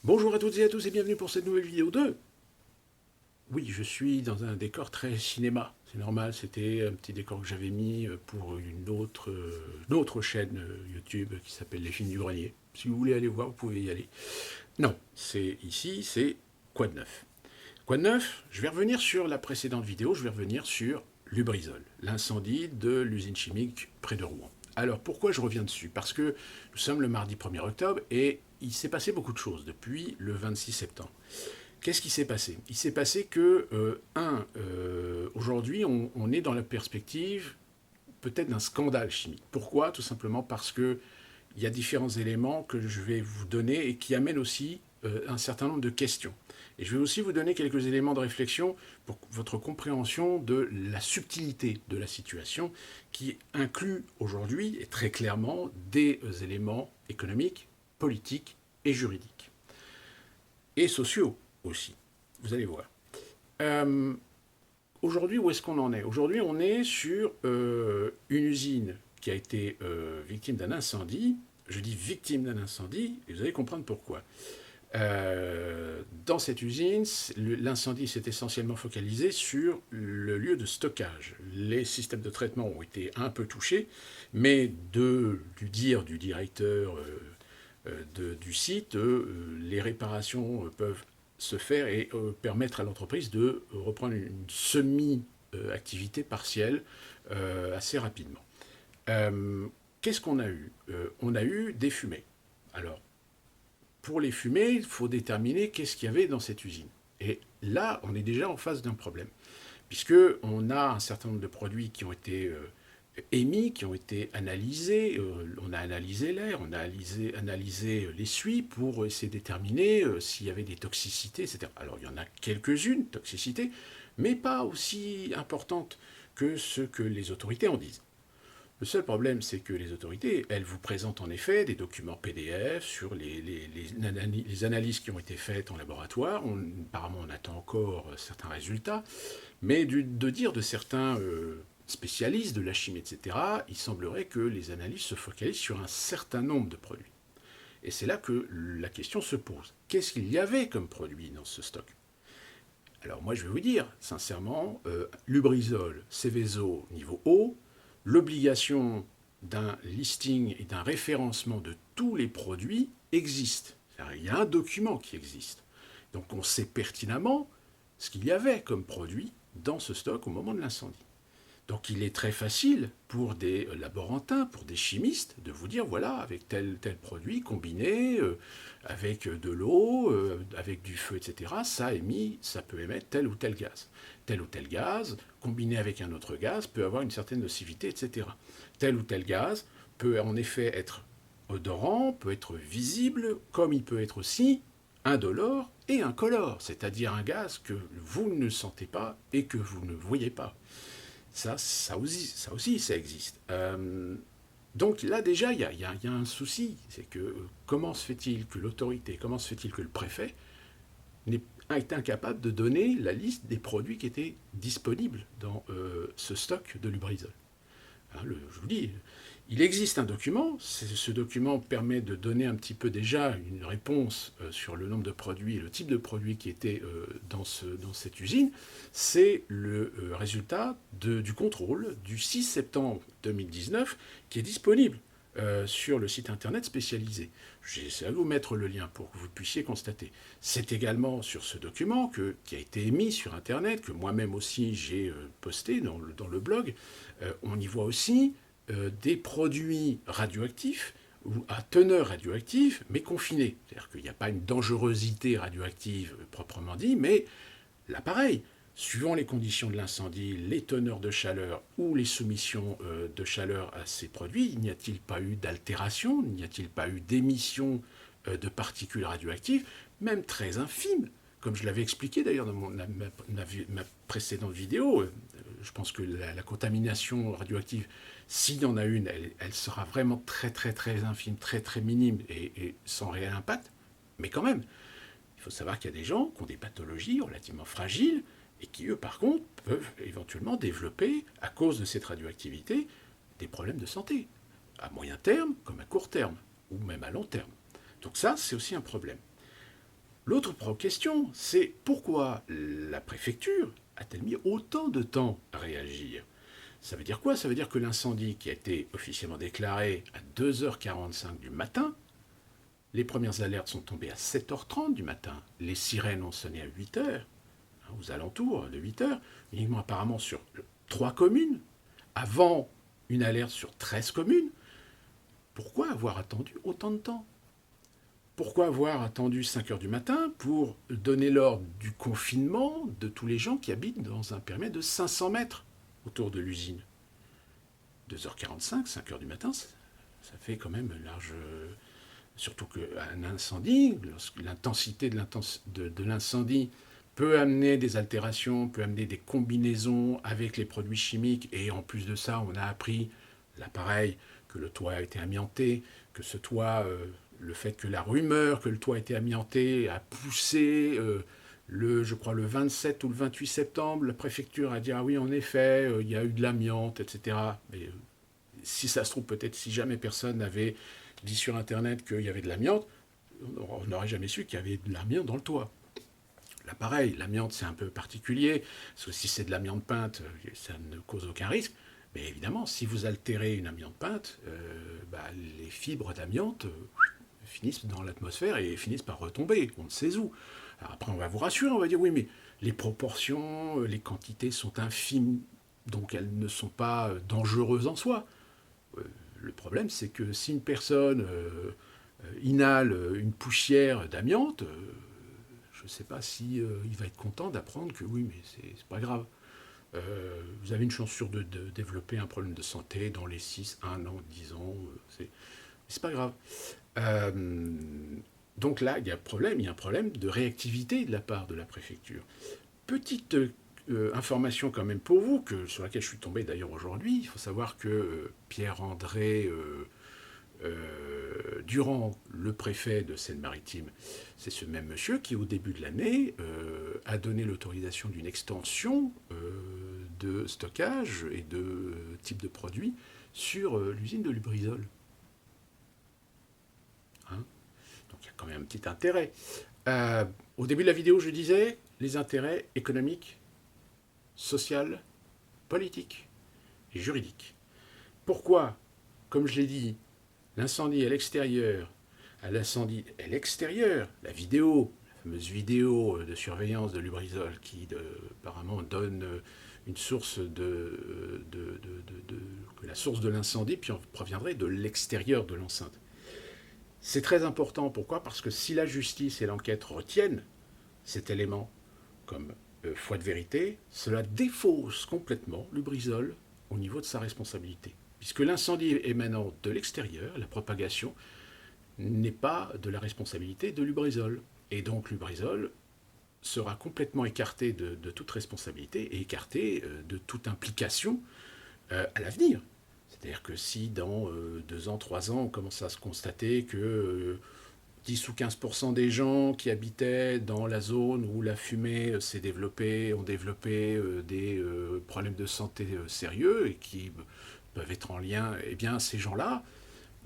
Bonjour à toutes et à tous et bienvenue pour cette nouvelle vidéo de... Oui, je suis dans un décor très cinéma, c'est normal, c'était un petit décor que j'avais mis pour une autre chaîne YouTube qui s'appelle Les Films du Grenier. Si vous voulez aller voir, vous pouvez y aller. Non, c'est ici, c'est quoi de neuf? Quoi de neuf? Je vais revenir sur la précédente vidéo, je vais revenir sur Lubrizol, l'incendie de l'usine chimique près de Rouen. Alors pourquoi je reviens dessus? Parce que nous sommes le mardi 1er octobre et il s'est passé beaucoup de choses depuis le 26 septembre. Qu'est-ce qui s'est passé? Il s'est passé que, aujourd'hui, on est dans la perspective peut-être d'un scandale chimique. Pourquoi? Tout simplement parce que il y a différents éléments que je vais vous donner et qui amènent aussi un certain nombre de questions. Et je vais aussi vous donner quelques éléments de réflexion pour votre compréhension de la subtilité de la situation qui inclut aujourd'hui et très clairement des éléments économiques, politiques et juridiques. Et sociaux aussi. Vous allez voir. Euh, Aujourd'hui, où est-ce qu'on en est? Aujourd'hui, on est sur une usine qui a été victime d'un incendie. Je dis victime d'un incendie, et vous allez comprendre pourquoi. Dans cette usine, l'incendie s'est essentiellement focalisé sur le lieu de stockage. Les systèmes de traitement ont été un peu touchés, mais du dire du directeur du site, les réparations peuvent se faire et permettre à l'entreprise de reprendre une semi-activité partielle assez rapidement. Qu'est-ce qu'on a eu? On a eu des fumées. Alors, pour les fumées, il faut déterminer qu'est-ce qu'il y avait dans cette usine. Et là, on est déjà en face d'un problème, puisqu'on a un certain nombre de produits qui ont été émis, qui ont été analysés. On a analysé l'air, on a analysé les suies pour essayer de déterminer s'il y avait des toxicités, etc. Alors il y en a quelques-unes, toxicités, mais pas aussi importantes que ce que les autorités en disent. Le seul problème, c'est que les autorités, elles vous présentent en effet des documents PDF sur les analyses qui ont été faites en laboratoire. Apparemment, on attend encore certains résultats. Mais de dire de certains spécialistes de la chimie, etc., il semblerait que les analyses se focalisent sur un certain nombre de produits. Et c'est là que la question se pose. Qu'est-ce qu'il y avait comme produit dans ce stock? Alors moi je vais vous dire, sincèrement, Lubrizol, Seveso niveau haut, l'obligation d'un listing et d'un référencement de tous les produits existe. Il y a un document qui existe. Donc on sait pertinemment ce qu'il y avait comme produit dans ce stock au moment de l'incendie. Donc il est très facile pour des laborantins, pour des chimistes, de vous dire, voilà, avec tel produit combiné, avec de l'eau, avec du feu, etc., ça peut émettre tel ou tel gaz. Tel ou tel gaz, combiné avec un autre gaz, peut avoir une certaine nocivité, etc. Tel ou tel gaz peut en effet être odorant, peut être visible, comme il peut être aussi indolore et incolore, c'est-à-dire un gaz que vous ne sentez pas et que vous ne voyez pas. Ça aussi, ça existe. Donc là, déjà, il y a un souci. C'est que comment se fait-il que l'autorité, comment se fait-il que le préfet est incapable de donner la liste des produits qui étaient disponibles dans ce stock de Lubrizol? Hein, je vous dis, il existe un document. Ce document permet de donner un petit peu déjà une réponse sur le nombre de produits et le type de produits qui étaient dans cette usine. C'est le résultat du contrôle du 6 septembre 2019 qui est disponible sur le site internet spécialisé. J'essaie de vous mettre le lien pour que vous puissiez constater. C'est également sur ce document qui a été émis sur internet, que moi-même aussi j'ai posté dans le blog. On y voit aussi des produits radioactifs ou à teneur radioactive, mais confinés. C'est-à-dire qu'il n'y a pas une dangerosité radioactive proprement dit, mais l'appareil, suivant les conditions de l'incendie, les teneurs de chaleur ou les soumissions de chaleur à ces produits, n'y a-t-il pas eu d'altération? N'y a-t-il pas eu d'émission de particules radioactives, même très infimes? Comme je l'avais expliqué d'ailleurs dans ma précédente vidéo, je pense que la contamination radioactive, s'il y en a une, elle sera vraiment très très très infime, très très minime et sans réel impact. Mais quand même, il faut savoir qu'il y a des gens qui ont des pathologies relativement fragiles et qui, eux, par contre, peuvent éventuellement développer, à cause de cette radioactivité, des problèmes de santé, à moyen terme comme à court terme, ou même à long terme. Donc ça, c'est aussi un problème. L'autre question, c'est pourquoi la préfecture a-t-elle mis autant de temps à réagir? Ça veut dire quoi? Ça veut dire que l'incendie qui a été officiellement déclaré à 2h45 du matin, les premières alertes sont tombées à 7h30 du matin, les sirènes ont sonné à 8h, aux alentours de 8h, uniquement apparemment sur 3 communes, avant une alerte sur 13 communes. Pourquoi avoir attendu autant de temps? Pourquoi avoir attendu 5h du matin pour donner l'ordre du confinement de tous les gens qui habitent dans un périmètre de 500 mètres autour de l'usine? 2h45, 5h du matin, ça fait quand même large. Surtout qu'un incendie, l'intensité de l'incendie peut amener des altérations, peut amener des combinaisons avec les produits chimiques. Et en plus de ça, on a appris, l'appareil, que le toit a été amianté, que ce toit, le fait que la rumeur que le toit a été amianté a poussé je crois le 27 ou le 28 septembre, la préfecture a dit ah oui en effet il y a eu de l'amiante, etc. Mais si ça se trouve peut-être si jamais personne n'avait dit sur internet qu'il y avait de l'amiante, on n'aurait jamais su qu'il y avait de l'amiante dans le toit. Là pareil, l'amiante c'est un peu particulier, parce que si c'est de l'amiante peinte, ça ne cause aucun risque. Mais évidemment, si vous altérez une amiante peinte, les fibres d'amiante finissent dans l'atmosphère et finissent par retomber, on ne sait où. Alors après, on va vous rassurer, on va dire oui, mais les proportions, les quantités sont infimes, donc elles ne sont pas dangereuses en soi. Le problème, c'est que si une personne inhale une poussière d'amiante, je ne sais pas si il va être content d'apprendre que oui, mais c'est pas grave. Vous avez une chance sur deux de développer un problème de santé dans les 6, 1 an, 10 ans. C'est pas grave. Euh, donc là, il y a un problème de réactivité de la part de la préfecture. Petite information quand même pour vous, sur laquelle je suis tombé d'ailleurs aujourd'hui. Il faut savoir que Pierre-André Durand, le préfet de Seine-Maritime, c'est ce même monsieur qui, au début de l'année, a donné l'autorisation d'une extension de stockage et de type de produits sur l'usine de Lubrizol. Hein, donc il y a quand même un petit intérêt. Au début de la vidéo, je disais les intérêts économiques, sociaux, politiques et juridiques. Pourquoi, comme je l'ai dit, l'incendie à l'incendie à l'extérieur, la fameuse vidéo de surveillance de Lubrizol qui apparemment donne une source que la source de l'incendie proviendrait de l'extérieur de l'enceinte. C'est très important, pourquoi? Parce que si la justice et l'enquête retiennent cet élément comme foi de vérité, cela défausse complètement Lubrizol au niveau de sa responsabilité. Puisque l'incendie émanant de l'extérieur, la propagation, n'est pas de la responsabilité de Lubrizol. Et donc Lubrizol sera complètement écarté de toute responsabilité et écarté de toute implication à l'avenir. C'est-à-dire que si dans 2 ans, 3 ans, on commence à se constater que 10 ou 15% des gens qui habitaient dans la zone où la fumée s'est développée ont développé des problèmes de santé sérieux et qui peuvent être en lien, eh bien ces gens-là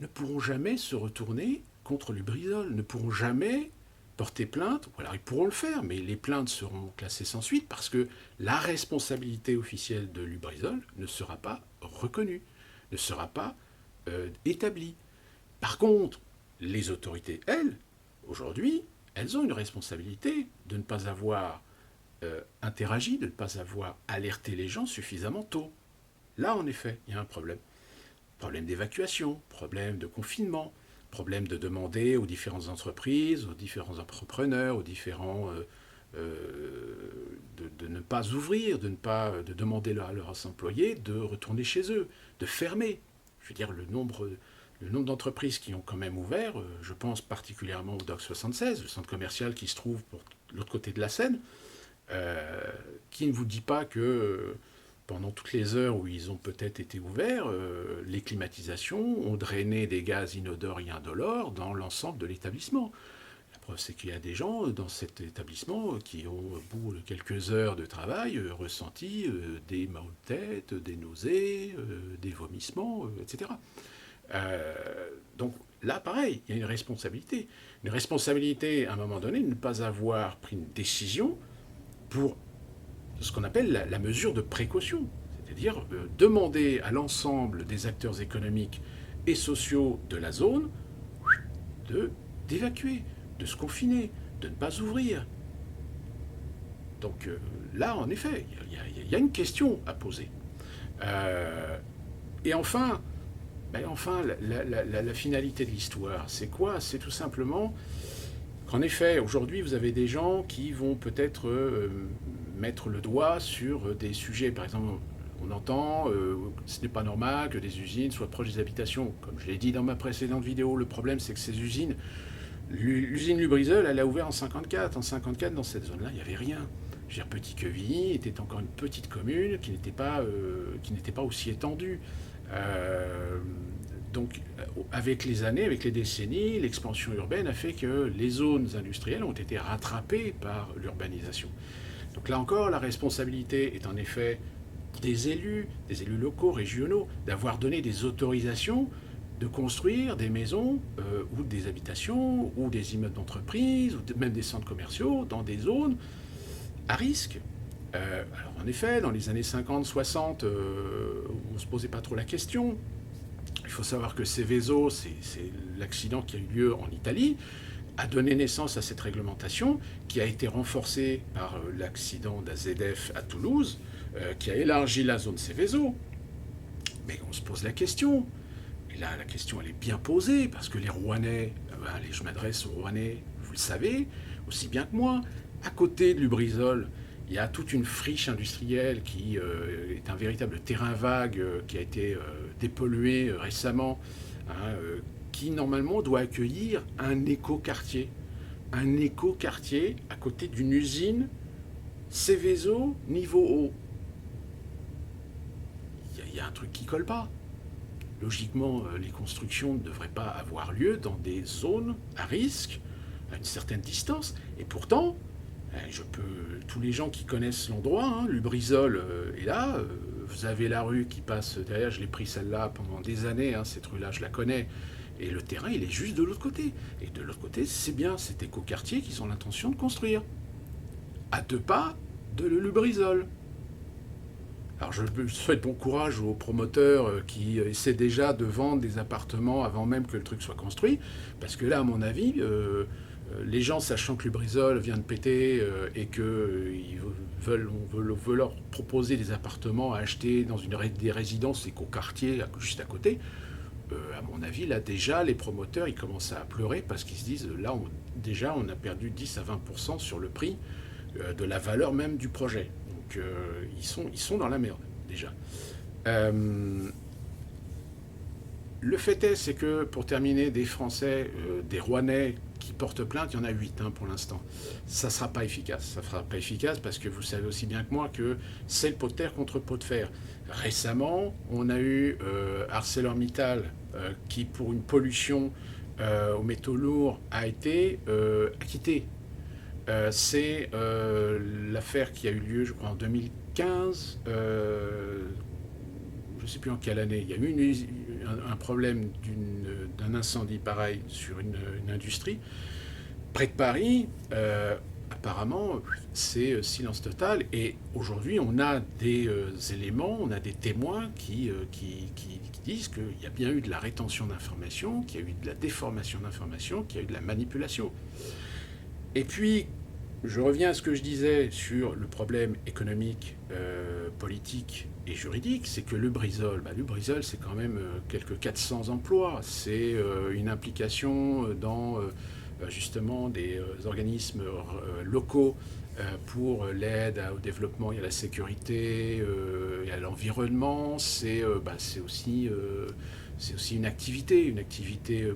ne pourront jamais se retourner contre Lubrizol, ne pourront jamais porter plainte, ou alors ils pourront le faire, mais les plaintes seront classées sans suite parce que la responsabilité officielle de Lubrizol ne sera pas reconnue, ne sera pas établie. Par contre, les autorités, elles, aujourd'hui, elles ont une responsabilité de ne pas avoir interagi, de ne pas avoir alerté les gens suffisamment tôt. Là, en effet, il y a un problème. Problème d'évacuation, problème de confinement, problème de demander aux différentes entreprises, aux différents entrepreneurs, aux différents de ne pas ouvrir, de demander à leurs employés de retourner chez eux, de fermer. Je veux dire, le nombre d'entreprises qui ont quand même ouvert, je pense particulièrement au Dock 76, le centre commercial qui se trouve pour l'autre côté de la Seine, qui ne vous dit pas que pendant toutes les heures où ils ont peut-être été ouverts, les climatisations ont drainé des gaz inodores et indolores dans l'ensemble de l'établissement. La preuve, c'est qu'il y a des gens dans cet établissement qui ont, au bout de quelques heures de travail, ressenti des maux de tête, des nausées, des vomissements, etc. Donc là, pareil, il y a une responsabilité. Une responsabilité, à un moment donné, de ne pas avoir pris une décision pour ce qu'on appelle la mesure de précaution. C'est-à-dire demander à l'ensemble des acteurs économiques et sociaux de la zone d'évacuer, de se confiner, de ne pas ouvrir. Donc là, en effet, il y a une question à poser. Et enfin, la finalité de l'histoire, c'est quoi? C'est tout simplement qu'en effet, aujourd'hui, vous avez des gens qui vont peut-être mettre le doigt sur des sujets. Par exemple, on entend ce n'est pas normal que des usines soient proches des habitations. Comme je l'ai dit dans ma précédente vidéo, le problème, c'est que ces usines, l'usine Lubrizol, elle a ouvert en 54. En 54, dans cette zone-là, il n'y avait rien. Je veux dire, Petit-Quevilly était encore une petite commune qui n'était pas aussi étendue. Donc, avec les années, avec les décennies, l'expansion urbaine a fait que les zones industrielles ont été rattrapées par l'urbanisation. Donc là encore, la responsabilité est en effet des élus locaux, régionaux, d'avoir donné des autorisations de construire des maisons ou des habitations ou des immeubles d'entreprise ou même des centres commerciaux dans des zones à risque. Alors en effet, dans les années 50-60, on ne se posait pas trop la question. Il faut savoir que Seveso, c'est l'accident qui a eu lieu en Italie, a donné naissance à cette réglementation qui a été renforcée par l'accident d'AZF à Toulouse, qui a élargi la zone Seveso. Mais on se pose la question. Et là, la question, elle est bien posée, parce que les Rouennais, allez, je m'adresse aux Rouennais, vous le savez, aussi bien que moi, à côté de Lubrizol, il y a toute une friche industrielle qui est un véritable terrain vague qui a été dépollué récemment, hein, qui normalement doit accueillir un écoquartier. Un écoquartier à côté d'une usine Seveso niveau haut. Il y a un truc qui colle pas. Logiquement, les constructions ne devraient pas avoir lieu dans des zones à risque, à une certaine distance. Et pourtant, tous les gens qui connaissent l'endroit, hein, Lubrizol est là, vous avez la rue qui passe derrière, je l'ai pris celle-là pendant des années, hein, cette rue-là, je la connais, et le terrain, il est juste de l'autre côté. Et de l'autre côté, c'est bien cet écoquartier qu'ils ont l'intention de construire, à 2 pas de Lubrizol. Alors je souhaite bon courage aux promoteurs qui essaient déjà de vendre des appartements avant même que le truc soit construit, parce que là, à mon avis, les gens, sachant que Lubrizol vient de péter et qu'ils on veut leur proposer des appartements à acheter dans des résidences éco-quartiers juste à côté, à mon avis, là déjà, les promoteurs, ils commencent à pleurer parce qu'ils se disent, là, déjà, on a perdu 10 à 20% sur le prix de la valeur même du projet. Donc, ils sont dans la merde, déjà. Le fait est, c'est que, pour terminer, des Français, des Rouennais qui portent plainte, il y en a 8 pour l'instant. Ça ne sera pas efficace. Ça ne sera pas efficace parce que vous savez aussi bien que moi que c'est le pot de terre contre pot de fer. Récemment, on a eu ArcelorMittal qui, pour une pollution aux métaux lourds, a été acquitté. C'est l'affaire qui a eu lieu, je crois, en 2015. Je ne sais plus en quelle année. Il y a eu un problème d'un incendie pareil sur une industrie. Près de Paris, apparemment, c'est silence total. Et aujourd'hui, on a des éléments, on a des témoins qui disent qu'il y a bien eu de la rétention d'informations, qu'il y a eu de la déformation d'informations, qu'il y a eu de la manipulation. Et puis, je reviens à ce que je disais sur le problème économique, politique et juridique, c'est que Lubrizol, c'est quand même quelques 400 emplois, c'est une implication dans justement des organismes locaux pour l'aide au développement et à la sécurité et à l'environnement, c'est aussi une activité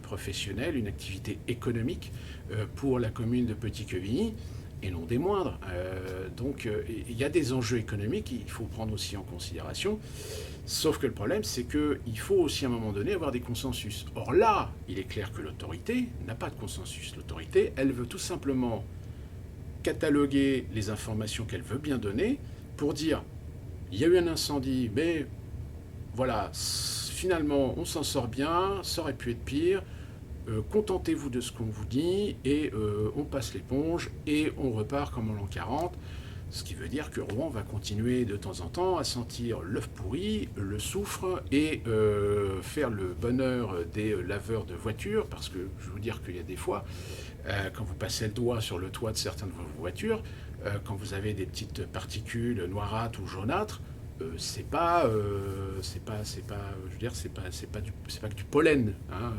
professionnelle, une activité économique pour la commune de Petit-Quevilly, et non des moindres. Donc il y a des enjeux économiques qu'il faut prendre aussi en considération, sauf que le problème, c'est qu'il faut aussi à un moment donné avoir des consensus. Or là, il est clair que l'autorité n'a pas de consensus. L'autorité, elle veut tout simplement cataloguer les informations qu'elle veut bien donner pour dire, il y a eu un incendie, mais voilà, finalement, on s'en sort bien, ça aurait pu être pire, contentez-vous de ce qu'on vous dit et on passe l'éponge et on repart comme en l'an 40. Ce qui veut dire que Rouen va continuer de temps en temps à sentir l'œuf pourri, le soufre et faire le bonheur des laveurs de voitures, parce que je veux vous dire qu'il y a des fois, quand vous passez le doigt sur le toit de certaines de vos voitures, quand vous avez des petites particules noirâtres ou jaunâtres, je veux dire, c'est pas que du pollen, hein,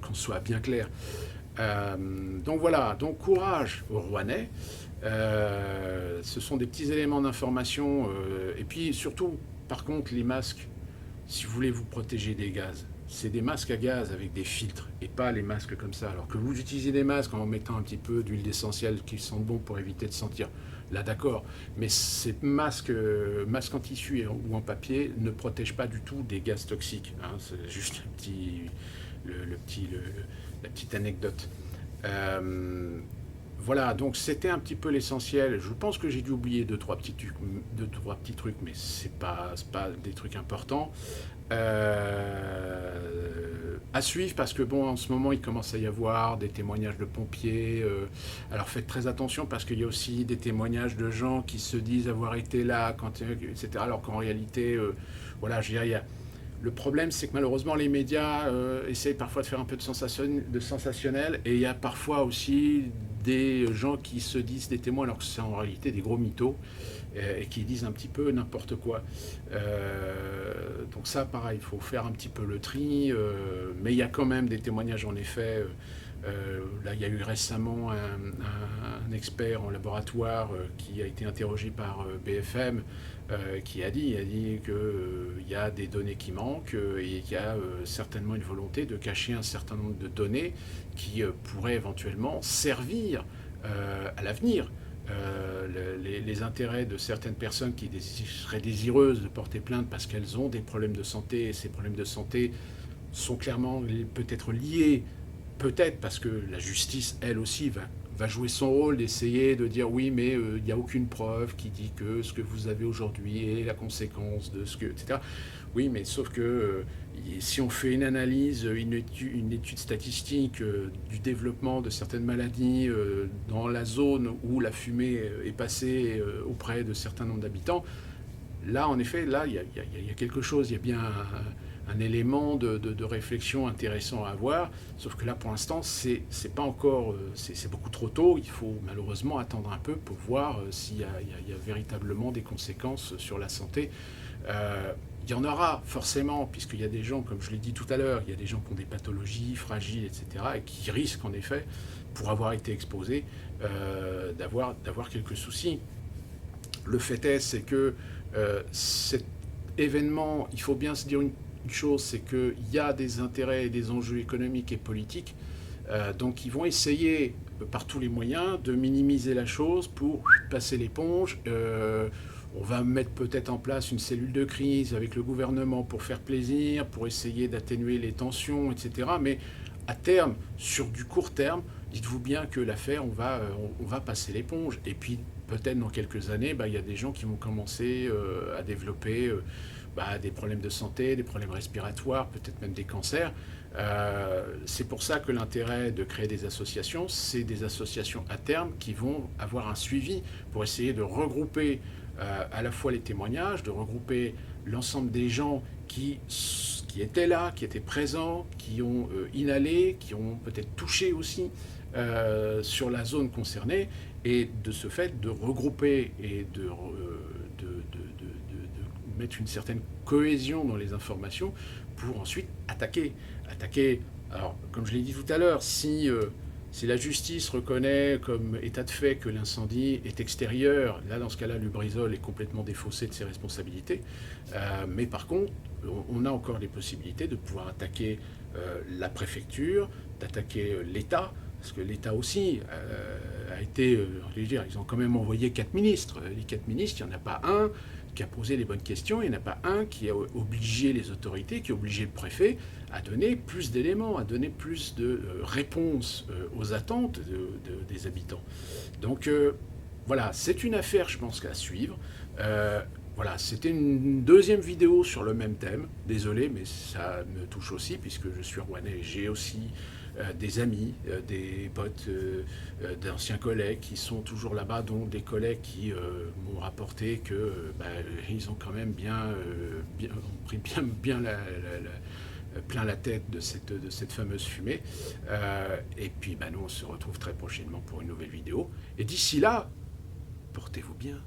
qu'on soit bien clair. Donc voilà, donc courage aux Rouennais. Ce sont des petits éléments d'information. Et puis surtout, par contre, les masques, si vous voulez vous protéger des gaz, c'est des masques à gaz avec des filtres et pas les masques comme ça. Alors que vous utilisez des masques en mettant un petit peu d'huile d'essentiel qui sentent bon pour éviter de sentir. Là, d'accord. Mais ces masques en tissu ou en papier ne protègent pas du tout des gaz toxiques, hein. C'est juste la petite anecdote. Euh, voilà, donc c'était un petit peu l'essentiel. Je pense que j'ai dû oublier deux, trois petits trucs, mais c'est pas des trucs importants. À suivre parce que bon, en ce moment, il commence à y avoir des témoignages de pompiers. Alors faites très attention parce qu'il y a aussi des témoignages de gens qui se disent avoir été là, etc. Alors qu'en réalité, voilà, je dirais, le problème, c'est que malheureusement, les médias essayent parfois de faire un peu de sensationnel, et il y a parfois aussi des gens qui se disent des témoins alors que c'est en réalité des gros mythos et qui disent un petit peu n'importe quoi. Donc ça, pareil, il faut faire un petit peu le tri, mais il y a quand même des témoignages en effet. Là, il y a eu récemment un expert en laboratoire qui a été interrogé par BFM, qui a dit qu'il y a des données qui manquent et qu'il y a certainement une volonté de cacher un certain nombre de données qui pourraient éventuellement servir à l'avenir. Les intérêts de certaines personnes qui seraient désireuses de porter plainte parce qu'elles ont des problèmes de santé, et ces problèmes de santé sont clairement peut-être liés, peut-être parce que la justice, elle aussi, va jouer son rôle d'essayer de dire oui, mais il n'y a aucune preuve qui dit que ce que vous avez aujourd'hui est la conséquence de ce que, etc. Oui, mais sauf que si on fait une analyse, une étude statistique du développement de certaines maladies dans la zone où la fumée est passée auprès de certains nombres d'habitants, là, en effet, là, il y a quelque chose, il y a bien un élément de réflexion intéressant à avoir, sauf que là, pour l'instant, c'est pas encore, c'est beaucoup trop tôt. Il faut malheureusement attendre un peu pour voir s'il y a véritablement des conséquences sur la santé. Il y en aura forcément, puisqu'il y a des gens, comme je l'ai dit tout à l'heure, il y a des gens qui ont des pathologies fragiles, etc., et qui risquent en effet, pour avoir été exposés, d'avoir quelques soucis. Le fait est, c'est que cet événement, il faut bien se dire une chose, c'est qu'il y a des intérêts et des enjeux économiques et politiques, donc ils vont essayer par tous les moyens de minimiser la chose pour passer l'éponge. On va mettre peut-être en place une cellule de crise avec le gouvernement pour faire plaisir, pour essayer d'atténuer les tensions, etc. Mais à terme, sur du court terme, dites-vous bien que l'affaire, on va passer l'éponge. Et puis, peut-être dans quelques années, il y a des gens qui vont commencer à développer des problèmes de santé, des problèmes respiratoires, peut-être même des cancers. C'est pour ça que l'intérêt de créer des associations, c'est des associations à terme qui vont avoir un suivi pour essayer de regrouper à la fois les témoignages, de regrouper l'ensemble des gens qui étaient là, qui étaient présents, qui ont inhalé, qui ont peut-être touché aussi sur la zone concernée, et de ce fait de regrouper et de mettre une certaine cohésion dans les informations pour ensuite attaquer. Alors, comme je l'ai dit tout à l'heure, si la justice reconnaît comme état de fait que l'incendie est extérieur, là, dans ce cas-là, Lubrizol est complètement défaussé de ses responsabilités. Mais par contre, on a encore des possibilités de pouvoir attaquer la préfecture, d'attaquer l'État, parce que l'État aussi a été, je veux dire, ils ont quand même envoyé 4 ministres. Les 4 ministres, il n'y en a pas un qui a posé les bonnes questions, il n'y en a pas un qui a obligé les autorités, qui a obligé le préfet à donner plus d'éléments, à donner plus de réponses aux attentes des habitants. Donc voilà, c'est une affaire, je pense, à suivre. Voilà, c'était une deuxième vidéo sur le même thème. Désolé, mais ça me touche aussi, puisque je suis rouennais. J'ai aussi des amis, des potes, d'anciens collègues qui sont toujours là-bas, dont des collègues qui m'ont rapporté que ils ont quand même ont pris bien plein la tête de cette fameuse fumée. Et puis nous, on se retrouve très prochainement pour une nouvelle vidéo. Et d'ici là, portez-vous bien.